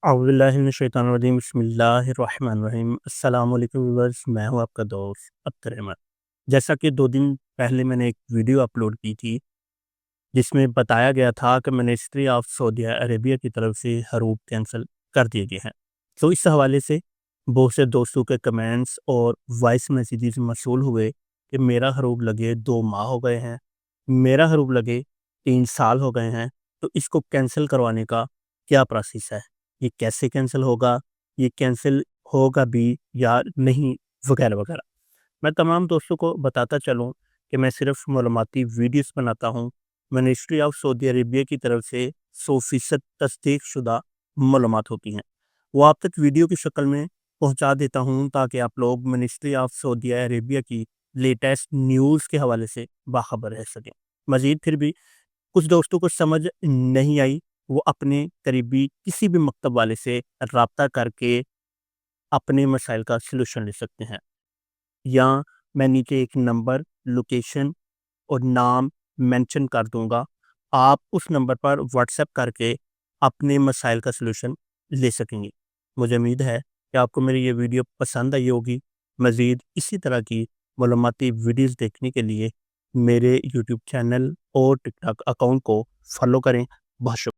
अऊज़ुबिल्लाहिमिनश्शैतानिर्रजीम बिस्मिल्लाहिर्रहमानिर्रहीम। अस्सलाम वालेकुम व्यूअर्स, मैं हूँ आपका दोस्त अख्तर अहमद। जैसा कि 2 दिन पहले मैंने एक वीडियो अपलोड की थी, जिसमें बताया गया था कि मिनिस्ट्री ऑफ सऊदी अरेबिया की तरफ से हरूब कैंसल कर दिए गए हैं। तो इस हवाले से बहुत से दोस्तों के कमेंट्स और वॉइस मैसेजेस मौसूल हुए कि मेरा हरूब लगे 2 माह हो गए हैं, मेरा हरूब लगे 3 साल हो गए हैं, तो इसको कैंसल करवाने का क्या प्रोसेस है? ये कैसे कैंसल होगा? ये कैंसल होगा भी या नहीं? वगैरह, वगैरह। मैं तमाम दोस्तों को बताता चलूँ कि मैं सिर्फ़ मालूमाती वीडियोज़ बनाता हूँ। मिनिस्ट्री ऑफ सऊदी अरेबिया की तरफ से 100% तस्दीक शुदा मालूमात होती हैं। वो आप तक वीडियो की शक्ल में पहुँचा देता हूँ ताकि आप लोग मिनिस्ट्री ऑफ सऊदी अरेबिया की लेटेस्ट न्यूज़ के हवाले से बाखबर रह सकें। मज़ीद फिर भी कुछ दोस्तों को समझ नहीं आई, वो अपने करीबी किसी भी मकतब वाले से राब्ता करके अपने मसाइल का सॉल्यूशन ले सकते हैं। या मैं नीचे एक नंबर, लोकेशन और नाम मेंशन कर दूँगा। आप उस नंबर पर व्हाट्सएप करके अपने मसाइल का सॉल्यूशन ले सकेंगे। मुझे उम्मीद है कि आपको मेरी ये वीडियो पसंद आई होगी। मज़ीद इसी तरह की मालूमाती वीडियोज़ देखने के लिए मेरे यूट्यूब चैनल और टिकटॉक अकाउंट को फ़ॉलो करें। बहुत शुक्रिया।